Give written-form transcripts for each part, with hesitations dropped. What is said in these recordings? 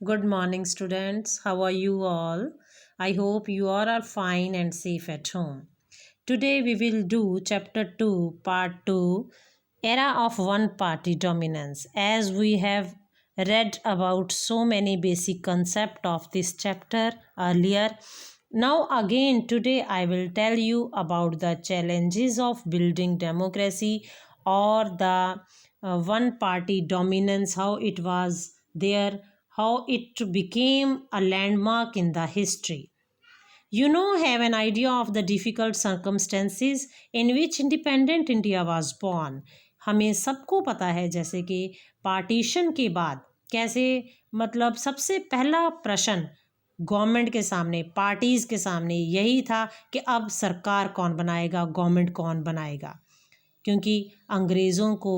Good morning, students. How are you all? I hope you all are fine and safe at home. Today we will do chapter 2, part 2, Era of One Party Dominance. As we have read about so many basic concepts of this chapter earlier, now again today I will tell you about the challenges of building democracy or the one party dominance, how it was there, how it became a landmark in the history. Have an idea of the difficult circumstances in which independent India was born. हमें सबको पता है जैसे कि partition के बाद कैसे मतलब सबसे पहला प्रश्न गवर्नमेंट के सामने पार्टीज़ के सामने यही था कि अब सरकार कौन बनाएगा, गवर्नमेंट कौन बनाएगा। क्योंकि अंग्रेज़ों को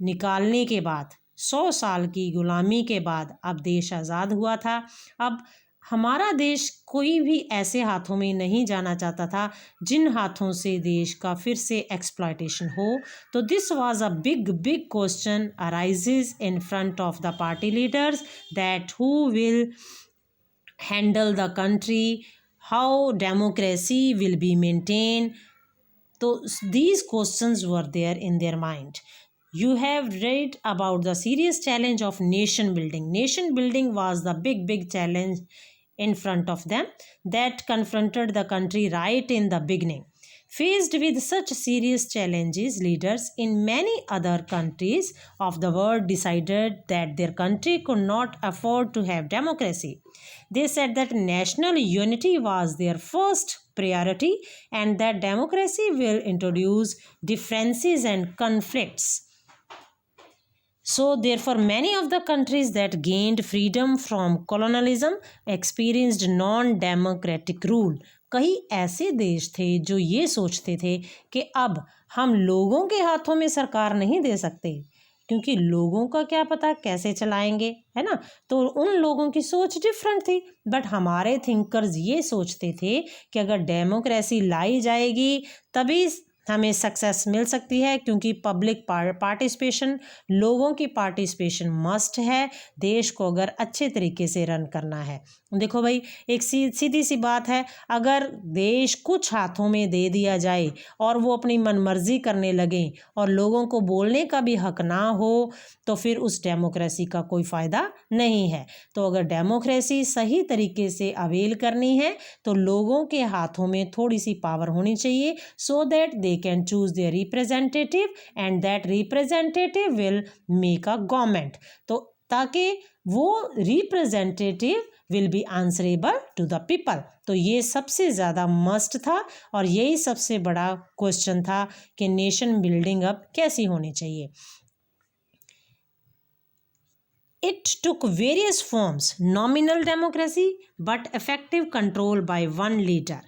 निकालने के बाद 100 साल की गुलामी के बाद अब देश आज़ाद हुआ था। अब हमारा देश कोई भी ऐसे हाथों में नहीं जाना चाहता था जिन हाथों से देश का फिर से एक्सप्लॉयटेशन हो। तो this was a big question arises in front of the party leaders that who will handle the country, how democracy will be maintain. So these questions were there in their mind. You have read about the serious challenge of nation building. Nation building was the big challenge in front of them that confronted the country right in the beginning. Faced with such serious challenges, leaders in many other countries of the world decided that their country could not afford to have democracy. They said that national unity was their first priority and that democracy will introduce differences and conflicts. So, therefore, many of the countries that gained freedom from colonialism experienced non-democratic rule. कई ऐसे देश थे जो ये सोचते थे कि अब हम लोगों के हाथों में सरकार नहीं दे सकते, क्योंकि लोगों का क्या पता कैसे चलाएंगे, है ना। तो उन लोगों की सोच डिफरेंट थी। बट हमारे थिंकर्स ये सोचते थे कि अगर डेमोक्रेसी लाई जाएगी तभी हमें सक्सेस मिल सकती है, क्योंकि पब्लिक पार्टिसिपेशन, लोगों की पार्टिसिपेशन मस्ट है देश को अगर अच्छे तरीके से रन करना है। देखो भाई, एक सीधी सी बात है, अगर देश कुछ हाथों में दे दिया जाए और वो अपनी मनमर्जी करने लगें और लोगों को बोलने का भी हक ना हो तो फिर उस डेमोक्रेसी का कोई फ़ायदा नहीं है। तो अगर डेमोक्रेसी सही तरीके से अवेल करनी है तो लोगों के हाथों में थोड़ी सी पावर होनी चाहिए, so that they can choose their representative and that representative will make a government. तो ताकि वो representative will be answerable to the people. तो ये सबसे ज़्यादा मस्ट था और यही सबसे बड़ा क्वेश्चन था कि नेशन बिल्डिंग अब कैसी होनी चाहिए। It took various forms: nominal democracy but effective control by one leader,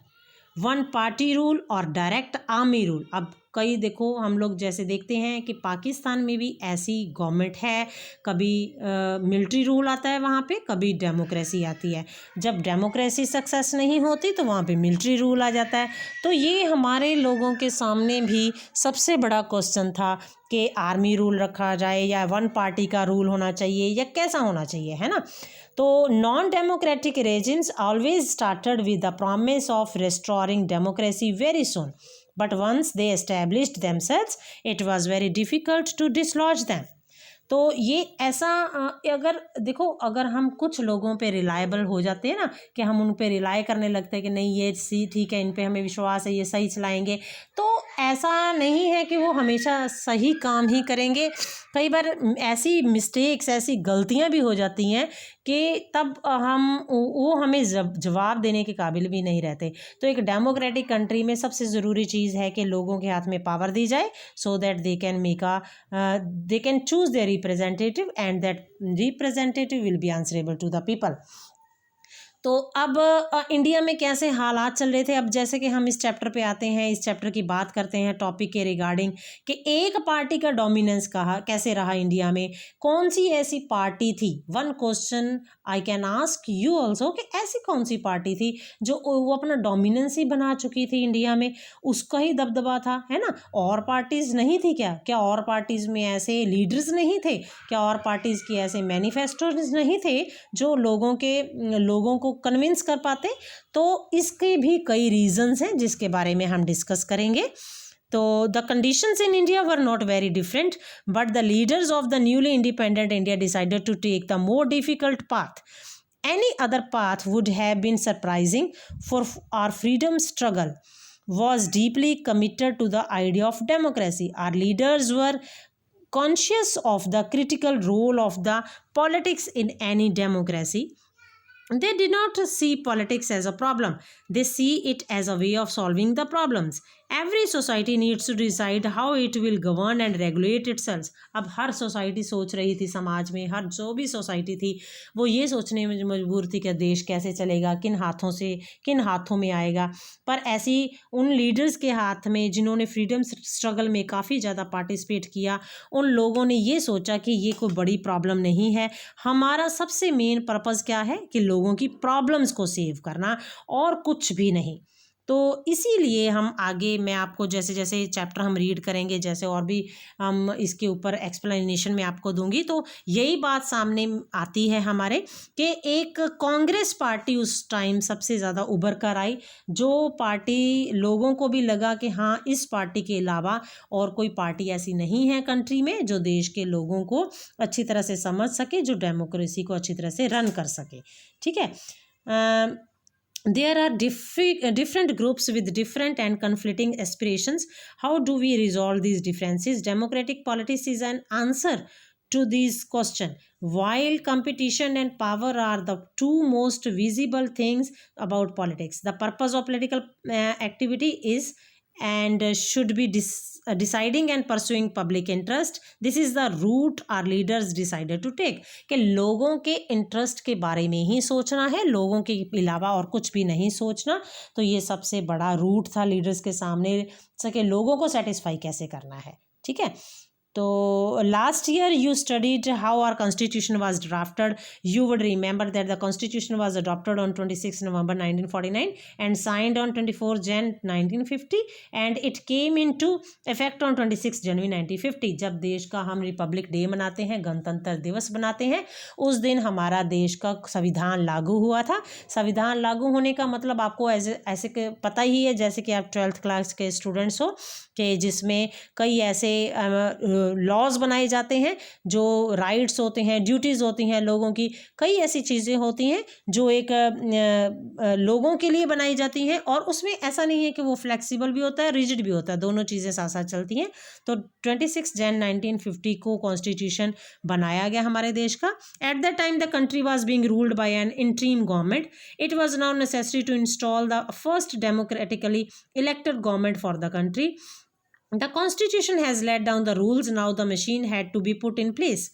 one party rule और डायरेक्ट आर्मी रूल। अब कई देखो, हम लोग जैसे देखते हैं कि पाकिस्तान में भी ऐसी गवर्नमेंट है, कभी मिलिट्री रूल आता है वहाँ पे, कभी डेमोक्रेसी आती है। जब डेमोक्रेसी सक्सेस नहीं होती तो वहाँ पे मिलिट्री रूल आ जाता है। तो ये हमारे लोगों के सामने भी सबसे बड़ा क्वेश्चन था कि आर्मी रूल रखा जाए या वन पार्टी का रूल होना चाहिए या कैसा होना चाहिए, है ना। तो non democratic regimes always started with the promise of restoring democracy very soon, but once they established themselves, it was very difficult to dislodge them. तो ये ऐसा अगर देखो, अगर हम कुछ लोगों पे रिलायबल हो जाते हैं ना, कि हम उन पे रिलाई करने लगते हैं कि नहीं ये सी ठीक है, इन पे हमें विश्वास है, ये सही चलाएंगे, तो ऐसा नहीं है कि वो हमेशा सही काम ही करेंगे। कई बार ऐसी मिस्टेक्स, ऐसी गलतियां भी हो जाती हैं कि तब वो हमें जवाब देने के काबिल भी नहीं रहते। तो एक डेमोक्रेटिक कंट्री में सबसे ज़रूरी चीज़ है कि लोगों के हाथ में पावर दी जाए, so that they can choose their representative and that representative will be answerable to the people. तो अब इंडिया में कैसे हालात चल रहे थे। अब जैसे कि हम इस चैप्टर पे आते हैं, इस चैप्टर की बात करते हैं टॉपिक के रिगार्डिंग कि एक पार्टी का डोमिनेंस कहा कैसे रहा इंडिया में, कौन सी ऐसी पार्टी थी। One question I can ask you also कि ऐसी कौन सी पार्टी थी जो वो अपना डोमिनेंस ही बना चुकी थी इंडिया में, उसका ही दबदबा था, है ना। और पार्टीज नहीं थी क्या? क्या और पार्टीज में ऐसे लीडर्स नहीं थे? क्या और पार्टीज की ऐसे मैनिफेस्टोज नहीं थे जो लोगों को कन्विंस कर पाते? तो इसके भी कई रीजंस हैं जिसके बारे में हम डिस्कस करेंगे। तो the conditions in India were not very different, but the leaders of the newly independent India decided to take the more difficult path. Any other path would have been surprising, for our freedom struggle was deeply committed to the idea of democracy. Our leaders were conscious of the critical role of the politics in any democracy. They did not see politics as a problem. They see it as a way of solving the problems. Every society needs to decide how it will govern and regulate itself. अब हर society सोच रही थी, समाज में हर जो भी society थी वो ये सोचने में मजबूर थी कि देश कैसे चलेगा, किन हाथों में आएगा। पर ऐसी उन लीडर्स के हाथ में जिन्होंने फ्रीडम स्ट्रगल में काफ़ी ज़्यादा पार्टिसिपेट किया, उन लोगों ने ये सोचा कि ये कोई बड़ी प्रॉब्लम नहीं है, हमारा सबसे मेन पर्पज़ क्या है कि लोगों की प्रॉब्लम्स को सेव करना और कुछ भी नहीं। तो इसीलिए हम आगे मैं आपको जैसे जैसे चैप्टर हम रीड करेंगे, जैसे और भी हम इसके ऊपर एक्सप्लेनेशन में आपको दूंगी, तो यही बात सामने आती है हमारे कि एक कांग्रेस पार्टी उस टाइम सबसे ज़्यादा उभर कर आई, जो पार्टी लोगों को भी लगा कि हाँ इस पार्टी के अलावा और कोई पार्टी ऐसी नहीं है कंट्री में जो देश के लोगों को अच्छी तरह से समझ सके, जो डेमोक्रेसी को अच्छी तरह से रन कर सके। ठीक है। There are different groups with different and conflicting aspirations. How do we resolve these differences? Democratic politics is an answer to these questions. While competition and power are the two most visible things about politics, the purpose of political activity is and should be deciding and pursuing public interest. This is the route our leaders decided to take. कि लोगों के interest के बारे में ही सोचना है, लोगों के अलावा और कुछ भी नहीं सोचना। तो ये सबसे बड़ा रूट था लीडर्स के सामने कि लोगों को सेटिस्फाई कैसे करना है। ठीक है। तो last year you studied how our constitution was drafted. You would remember that the constitution was adopted on 26 November 1949 and signed on 24 Jan 1950 and it came into effect on 26 January 1950. जब देश का हम रिपब्लिक डे मनाते हैं, गणतंत्र दिवस बनाते हैं, उस दिन हमारा देश का संविधान लागू हुआ था। संविधान लागू होने का मतलब आपको ऐसे पता ही है, जैसे कि आप 12th क्लास के स्टूडेंट्स हो, कि जिसमें कई ऐसे लॉज बनाए जाते हैं, जो राइट्स होते हैं, ड्यूटीज़ होती हैं लोगों की, कई ऐसी चीज़ें होती हैं जो एक लोगों के लिए बनाई जाती हैं, और उसमें ऐसा नहीं है कि वो फ्लेक्सिबल भी होता है, रिजिड भी होता है, दोनों चीज़ें साथ साथ चलती हैं। तो 26 जन 1950 को कॉन्स्टिट्यूशन बनाया गया हमारे देश का। At the time the country was being ruled by an interim government. It was now necessary to install the first democratically elected government for the country. The constitution has laid down the rules. Now the machine had to be put in place.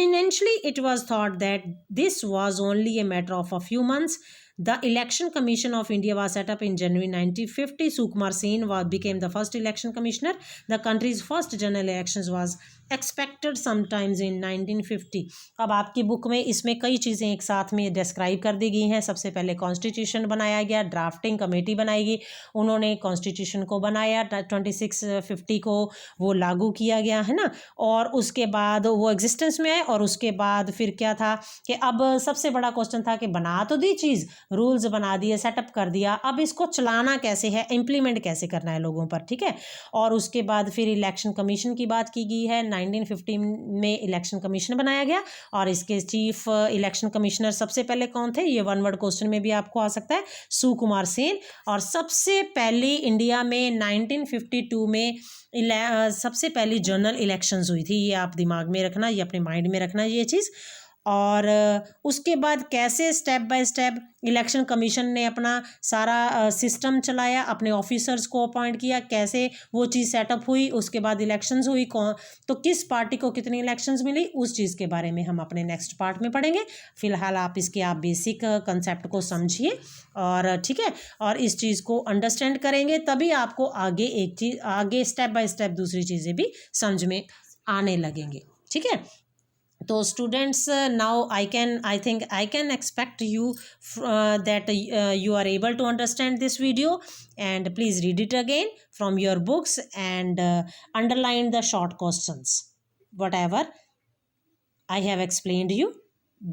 Initially, it was thought that this was only a matter of a few months. The Election Commission of India was set up in January 1950. Sukumar Sen became the first election commissioner. The country's first general elections was expected sometimes in 1950. अब आपकी book में इसमें कई चीज़ें एक साथ में describe कर दी गई हैं। सबसे पहले कॉन्स्टिट्यूशन बनाया गया, ड्राफ्टिंग कमेटी बनाई गई, उन्होंने कॉन्स्टिट्यूशन को बनाया, 2650 को वो लागू किया गया, है ना। और उसके बाद वो एग्जिस्टेंस में आए, और उसके बाद फिर क्या था कि अब सबसे बड़ा क्वेश्चन था कि बना तो दी चीज़, रूल्स बना दिए, सेटअप कर दिया, अब इसको चलाना कैसे है, इम्प्लीमेंट कैसे करना है लोगों पर। ठीक है। और उसके बाद फिर इलेक्शन कमीशन की बात की गई है। 1950 में इलेक्शन कमीशन बनाया गया, और इसके चीफ इलेक्शन कमिश्नर सबसे पहले कौन थे, ये वन वर्ड क्वेश्चन में भी आपको आ सकता है, सुकुमार सेन। और सबसे पहली इंडिया में 1952 में सबसे पहली जनरल इलेक्शंस हुई थी। ये आप दिमाग में रखना, ये अपने माइंड में रखना ये चीज़। और उसके बाद कैसे step by step election commission ने अपना सारा सिस्टम चलाया, अपने ऑफिसर्स को अपॉइंट किया, कैसे वो चीज़ सेटअप हुई, उसके बाद इलेक्शंस हुई, कौन तो किस पार्टी को कितनी इलेक्शंस मिली, उस चीज़ के बारे में हम अपने नेक्स्ट पार्ट में पढ़ेंगे। फिलहाल आप बेसिक कंसेप्ट को समझिए और ठीक है, और इस चीज़ को अंडरस्टैंड करेंगे तभी आपको आगे स्टेप बाय स्टेप दूसरी चीज़ें भी समझ में आने लगेंगे। ठीक है, तो students, now I can expect you that you are able to understand this video, and please read it again from your books and underline the short questions whatever I have explained you.